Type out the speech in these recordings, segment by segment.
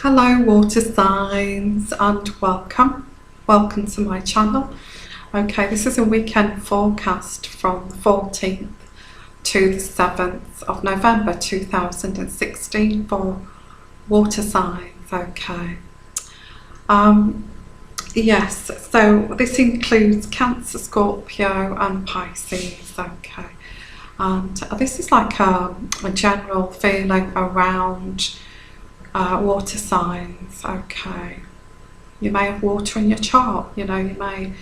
Hello water signs and welcome to my channel. Okay, this is a weekend forecast from the 14th to the 7th of November 2016 for water signs. Okay, yes, so this includes Cancer, Scorpio and Pisces. Okay, and this is like a general feeling around water signs. Okay, you may have water in your chart, you know, you may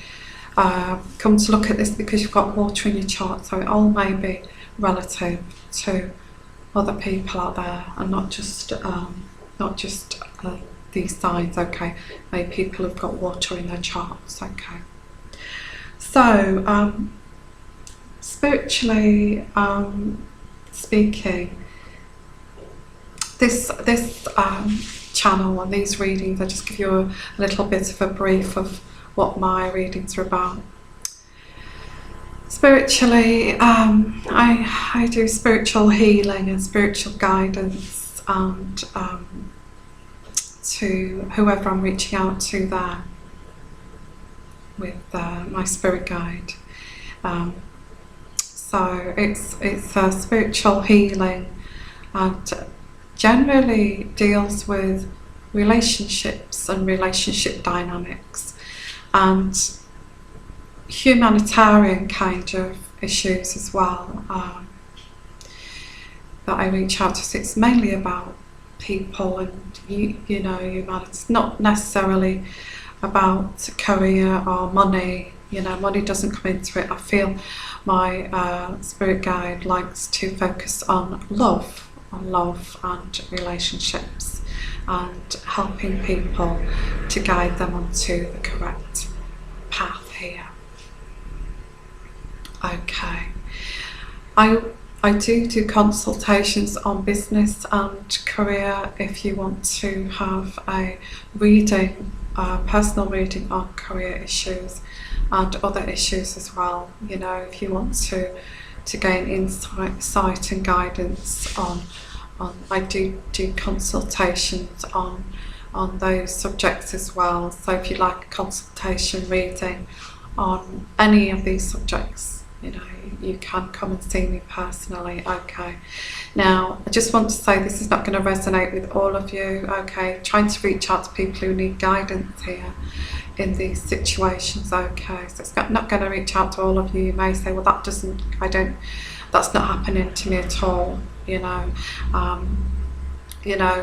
come to look at this because you've got water in your chart, so it all may be relative to other people out there and not just these signs. Okay, maybe people have got water in their charts. Okay, so spiritually speaking, this channel and these readings, I just give you a little bit of a brief of what my readings are about. Spiritually, I do spiritual healing and spiritual guidance, and to whoever I'm reaching out to there with my spirit guide. So it's a spiritual healing, and generally deals with relationships and relationship dynamics and humanitarian kind of issues as well, that I reach out to. So it's mainly about people and you know, humanity. It's not necessarily about career or money. You know, money doesn't come into it. I feel my spirit guide likes to focus on love and relationships and helping people to guide them onto the correct path here. Okay, I do consultations on business and career. If you want to have a reading, personal reading on career issues and other issues as well, you know, if you want to gain insight and guidance on I do consultations on those subjects as well. So if you like a consultation reading on any of these subjects, you know, you can come and see me personally. Okay, now I just want to say this is not going to resonate with all of you. Okay, trying to reach out to people who need guidance here in these situations. Okay, so it's not going to reach out to all of you. You may say, well, that's not happening to me at all, you know.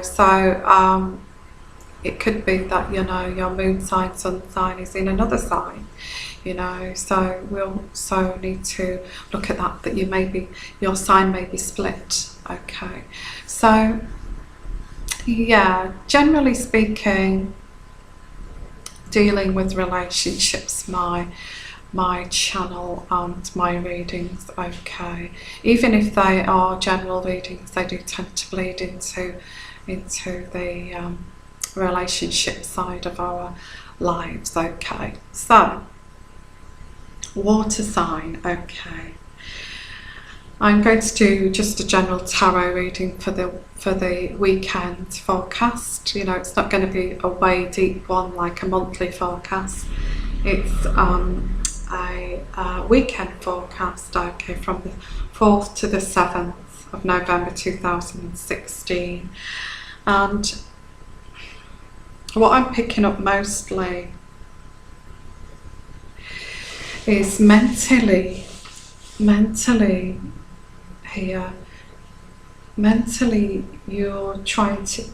So it could be that, you know, your moon sign, sun sign is in another sign, you know, so we'll need to look at that your sign may be split. Okay, so yeah, generally speaking, dealing with relationships, my channel and my readings. Okay, even if they are general readings, they do tend to bleed into the relationship side of our lives. Okay, so water sign. Okay, I'm going to do just a general tarot reading for the weekend forecast. You know, it's not going to be a way deep one like a monthly forecast. It's a weekend forecast. Okay, from the 4th to the 7th of November 2016, and what I'm picking up mostly is mentally here. Mentally, you're trying to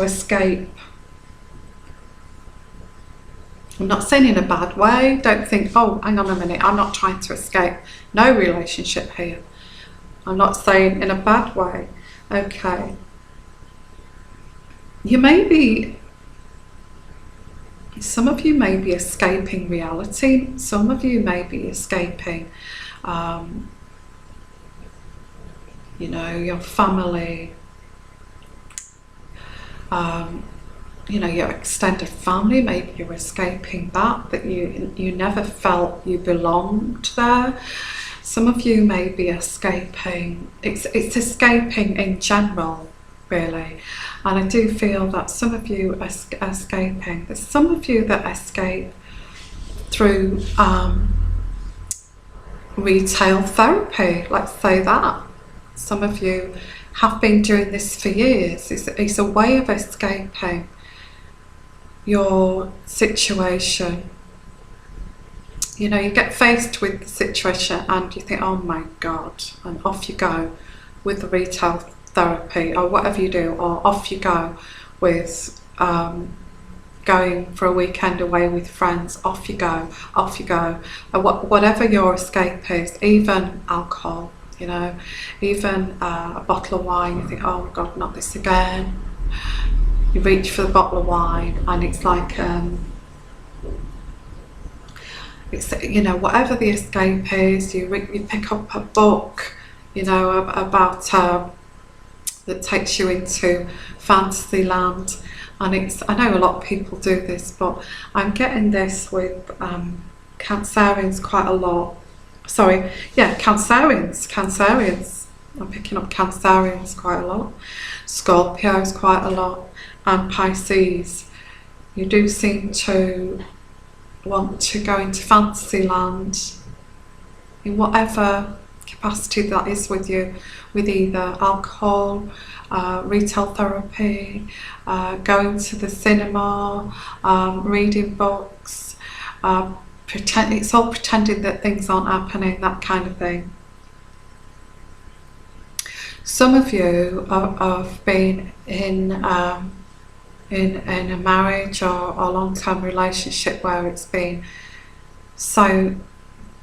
escape. I'm not saying in a bad way. Don't think, oh, hang on a minute, I'm not trying to escape. No relationship here. I'm not saying in a bad way. Okay. Some of you may be escaping reality. Some of you may be escaping, you know, your family, you know, your extended family. Maybe you're escaping that you never felt you belonged there. Some of you may be escaping. It's escaping in general, really. And I do feel that some of you are escaping. There's some of you that escape through retail therapy, let's say that. Some of you have been doing this for years. It's a way of escaping your situation. You know, you get faced with the situation and you think, oh my God, and off you go with the retail therapy or whatever you do, or off you go with going for a weekend away with friends. Off you go, whatever your escape is, even alcohol, you know, even a bottle of wine. You think, oh God, not this again. You reach for the bottle of wine and it's like it's, you know, whatever the escape is, you pick up a book, you know, about that takes you into fantasy land. And it's, I know a lot of people do this, but I'm getting this with Cancerians quite a lot. Sorry, yeah, Cancerians. I'm picking up Cancerians quite a lot. Scorpios quite a lot. And Pisces. You do seem to want to go into fantasy land in whatever capacity that is with you, with either alcohol, retail therapy, going to the cinema, reading books, it's all pretending that things aren't happening, that kind of thing. Some of you have been in a marriage or a long-term relationship where it's been so,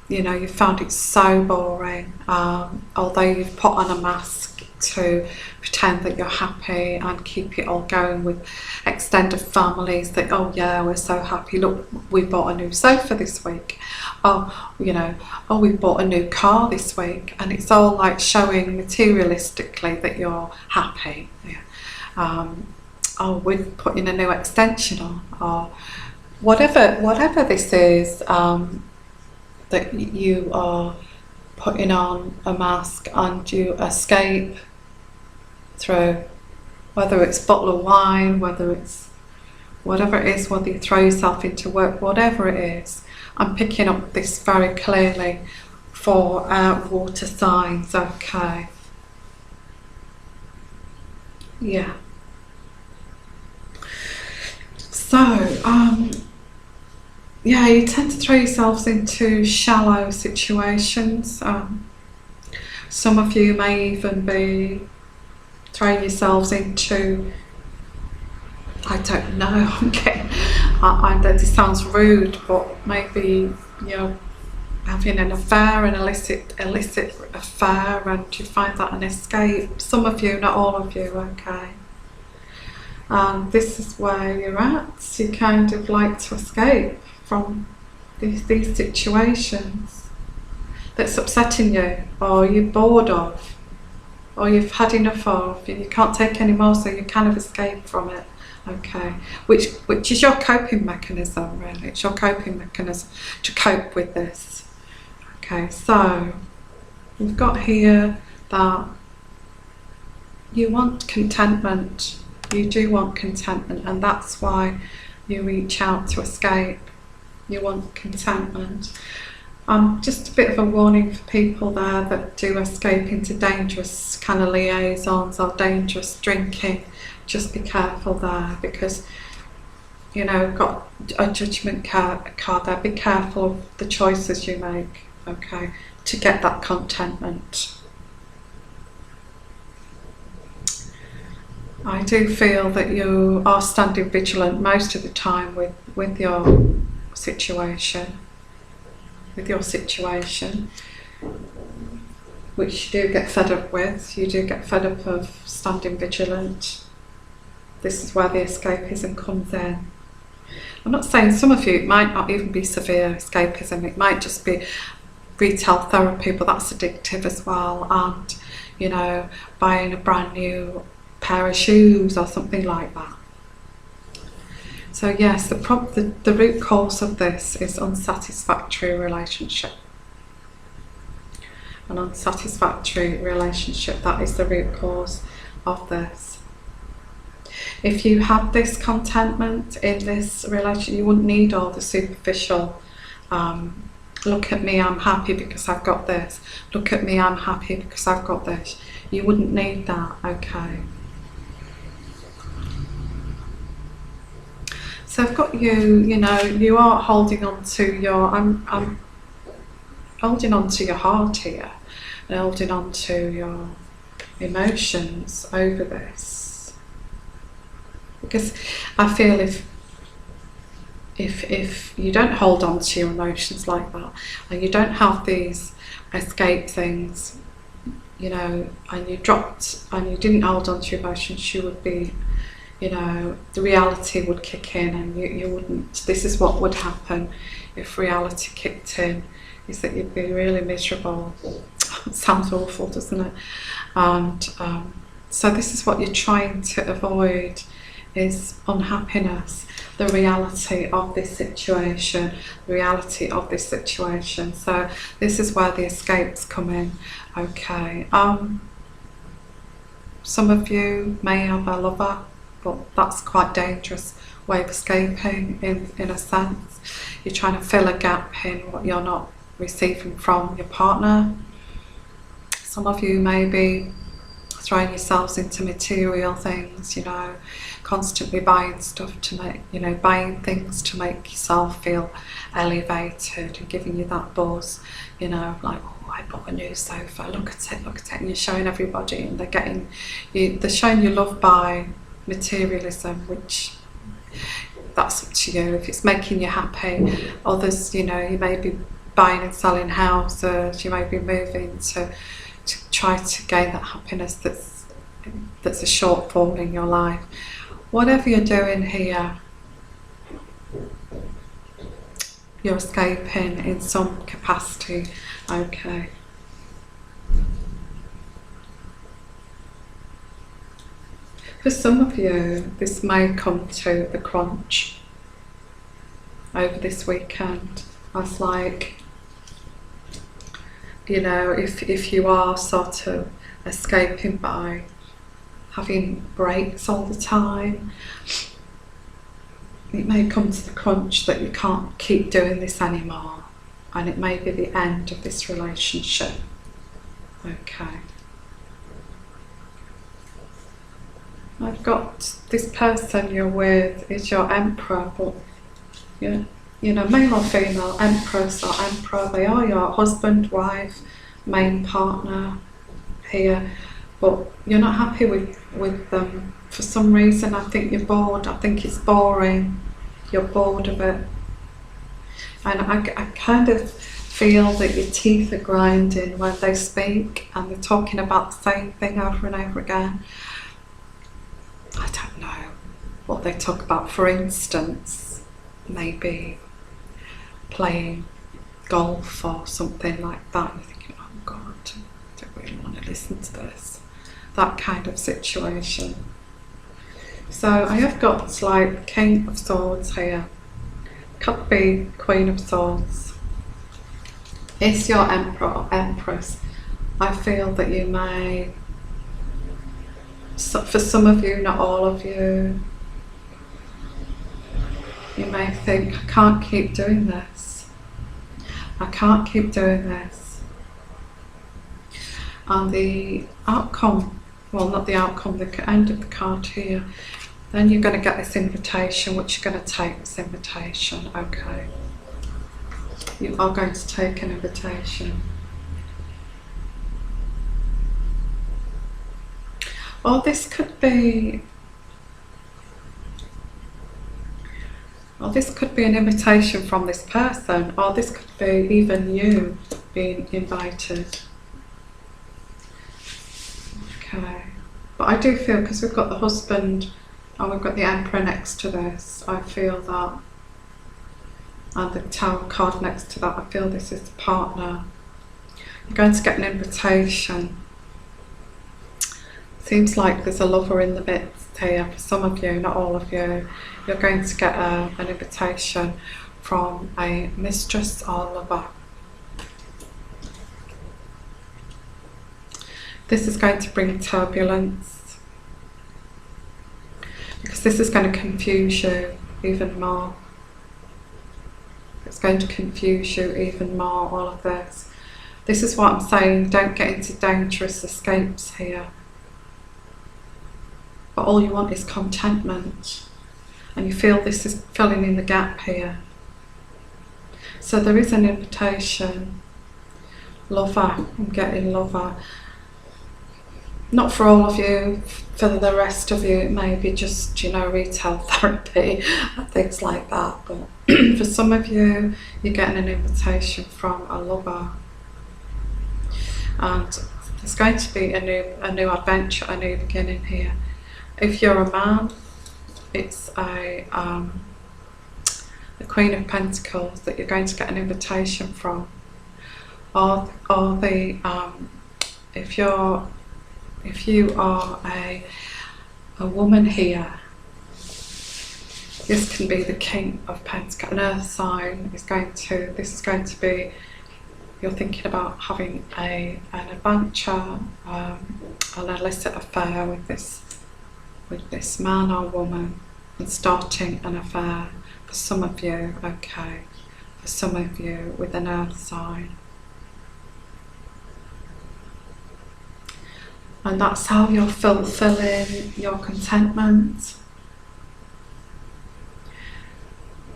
you know, you found it so boring, although you've put on a mask to pretend that you're happy and keep it all going with extended families that, oh yeah, we're so happy, look, we bought a new sofa this week, oh, you know, oh, we bought a new car this week, and it's all like showing materialistically that you're happy. Yeah. Oh, we're putting a new extension on, or whatever this is, that you are putting on a mask and you escape through, whether it's a bottle of wine, whether it's whatever it is, whether you throw yourself into work, whatever it is. I'm picking up this very clearly for water signs, okay. Yeah. So, yeah, you tend to throw yourselves into shallow situations. Some of you may even be throwing yourselves into, I don't know, I know this sounds rude, but maybe, you know, having an affair, an illicit affair, and you find that an escape. Some of you, not all of you, okay. And this is where you're at. You kind of like to escape from these situations that's upsetting you, or you're bored of, or you've had enough of, you can't take any more, so you kind of escape from it, okay, which is your coping mechanism, really. It's your coping mechanism to cope with this. Okay, so we've got here that you want contentment. You do want contentment, and that's why you reach out to escape. You want contentment. Just a bit of a warning for people there that do escape into dangerous kind of liaisons or dangerous drinking. Just be careful there, because, you know, got a judgment card there. Be careful of the choices you make, okay, to get that contentment. I do feel that you are standing vigilant most of the time with your situation, which you do get fed up with. You do get fed up of standing vigilant. This is where the escapism comes in. I'm not saying, some of you, it might not even be severe escapism, it might just be retail therapy, but that's addictive as well, and, you know, buying a brand new pair of shoes or something like that. So yes, the root cause of this is unsatisfactory relationship. An unsatisfactory relationship, that is the root cause of this. If you had this contentment in this relationship, you wouldn't need all the superficial, look at me, I'm happy because I've got this. Look at me, I'm happy because I've got this. You wouldn't need that, okay? So I've got you, you know, you are holding on to your, I'm holding on to your heart here, and holding on to your emotions over this. Because I feel if you don't hold on to your emotions like that, and you don't have these escape things, you know, and you dropped and you didn't hold on to your emotions, you would be, you know, the reality would kick in, and you wouldn't. This is what would happen if reality kicked in, is that you'd be really miserable. It sounds awful, doesn't it? And so this is what you're trying to avoid, is unhappiness, the reality of this situation, the reality of this situation. So this is where the escapes come in, okay? Some of you may have a lover, but that's quite dangerous way of escaping in a sense. You're trying to fill a gap in what you're not receiving from your partner. Some of you may be throwing yourselves into material things, you know, constantly buying stuff to make, you know, buying things to make yourself feel elevated and giving you that buzz, you know, like, oh, I bought a new sofa, look at it, and you're showing everybody, and they're showing you love by materialism, which that's up to you if it's making you happy. Others, you know, you may be buying and selling houses, you may be moving to try to gain that happiness that's a shortfall in your life. Whatever you're doing here, you're escaping in some capacity, okay? For some of you, this may come to the crunch over this weekend. That's like, you know, if you are sort of escaping by having breaks all the time, it may come to the crunch that you can't keep doing this anymore, and it may be the end of this relationship, okay? I've got this person you're with is your emperor, but you know, male or female, empress or emperor, they are your husband, wife, main partner here, but you're not happy with them for some reason. I think you're bored, I think it's boring, you're bored of it. And I kind of feel that your teeth are grinding when they speak, and they're talking about the same thing over and over again. I don't know what they talk about. For instance, maybe playing golf or something like that. You're thinking, oh God, I don't really want to listen to this. That kind of situation. So I have got like King of Swords here. Could be Queen of Swords. It's your Emperor or Empress. I feel that you may, for some of you, not all of you, you may think, I can't keep doing this. I can't keep doing this. And the outcome, well, not the outcome, the end of the card here, then you're going to get this invitation, which you're going to take this invitation, okay? You are going to take an invitation. Or this could be, an invitation from this person, or this could be even you being invited. Okay, but I do feel, because we've got the husband and we've got the Emperor next to this, I feel that, and the Tower card next to that, I feel this is the partner. You're going to get an invitation. Seems like there's a lover in the midst here for some of you, not all of you. You're going to get an invitation from a mistress or lover. This is going to bring turbulence, because this is going to confuse you even more. It's going to confuse you even more, all of this. This is what I'm saying, don't get into dangerous escapes here. But all you want is contentment. And you feel this is filling in the gap here. So there is an invitation. Lover, I'm getting lover. Not for all of you, for the rest of you it may be just, you know, retail therapy and things like that. But for some of you, you're getting an invitation from a lover. And there's going to be a new adventure, a new beginning here. If you're a man, it's the Queen of Pentacles that you're going to get an invitation from. Or the if you are a woman here, this can be the King of Pentacles. An earth sign is going to, this is going to be, you're thinking about having an adventure, an illicit affair with this man or woman, and starting an affair. For some of you, okay, for some of you with an earth sign. And that's how you're fulfilling your contentment.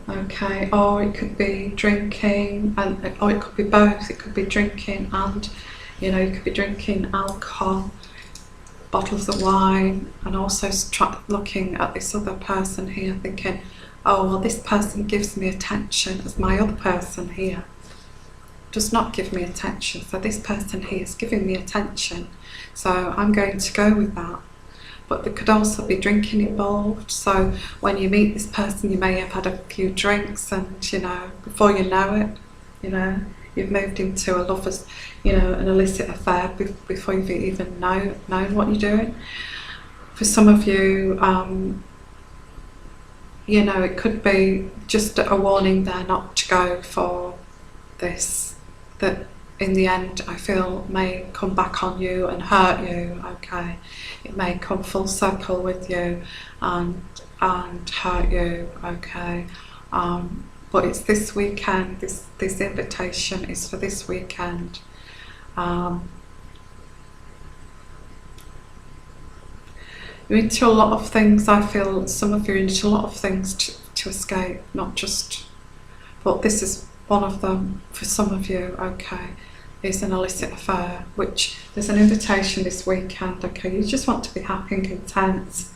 Okay, or it could be drinking, or it could be both. It could be drinking and, you know, you could be drinking alcohol, bottles of wine, and also looking at this other person here thinking, oh, well, this person gives me attention as my other person here does not give me attention. So this person here is giving me attention, so I'm going to go with that. But there could also be drinking involved. So when you meet this person, you may have had a few drinks, and, you know, before you know it, you know, you've moved into a lover's, you know, an illicit affair before you've even known what you're doing. For some of you, you know, it could be just a warning there not to go for this, that in the end I feel may come back on you and hurt you. Okay, it may come full circle with you and hurt you. Okay, but it's this weekend. This invitation is for this weekend. You're into a lot of things. I feel some of you are into a lot of things to escape, not just, but this is one of them for some of you. Okay, is an illicit affair, which there's an invitation this weekend. Okay, you just want to be happy and content.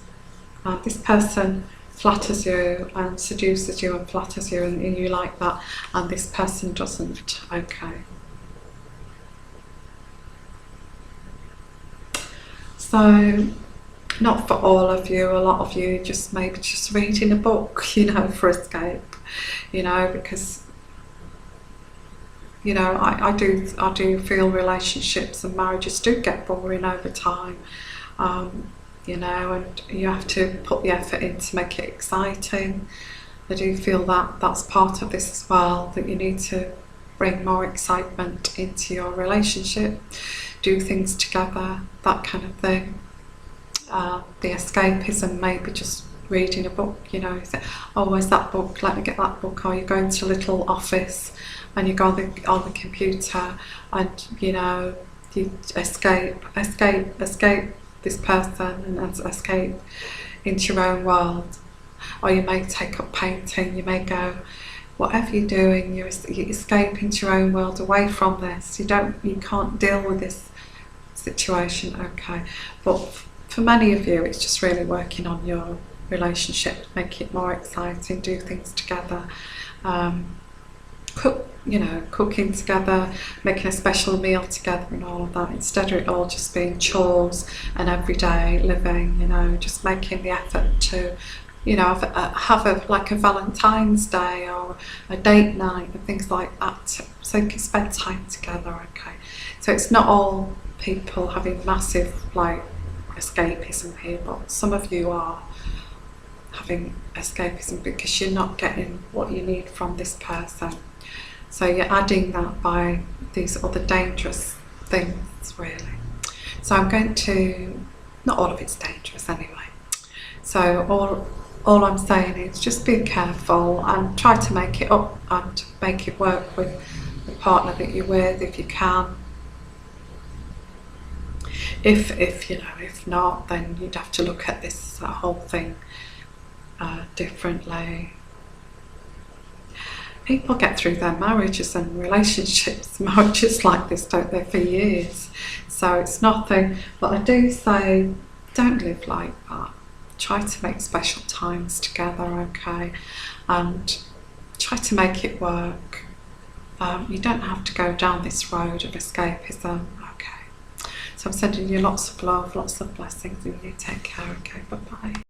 This person flatters you and seduces you and flatters you, and you like that, and this person doesn't. Okay, so not for all of you. A lot of you just maybe just reading a book, you know, for escape, you know, because, you know, I do feel relationships and marriages do get boring over time, you know, and you have to put the effort in to make it exciting. I do feel that that's part of this as well, that you need to bring more excitement into your relationship, do things together, that kind of thing. The escapism, maybe just reading a book, you know, oh, where's that book, let me get that book. Or you go into a little office and you go on the computer and, you know, you escape this person and escape into your own world. Or you may take up painting, you may go, whatever you're doing, you escape into your own world away from this. You can't deal with this situation. Okay, but for many of you, it's just really working on your relationship, make it more exciting, do things together, cooking together, making a special meal together and all of that, instead of it all just being chores and everyday living, you know, just making the effort to, you know, have like a Valentine's Day or a date night and things like that, so you can spend time together. Okay, so it's not all people having massive like escapism here, but some of you are having escapism because you're not getting what you need from this person, so you're adding that by these other dangerous things, really. So I'm going to, not all of it's dangerous anyway, So all I'm saying is just be careful and try to make it up and make it work with the partner that you're with if you can. If you know, if not, then you'd have to look at this whole thing differently. People get through their marriages and relationships, marriages like this, don't they, for years. So it's nothing, but I do say, don't live like that. Try to make special times together, okay? And try to make it work. You don't have to go down this road of escapism, okay? So I'm sending you lots of love, lots of blessings, and you take care, okay? Bye-bye.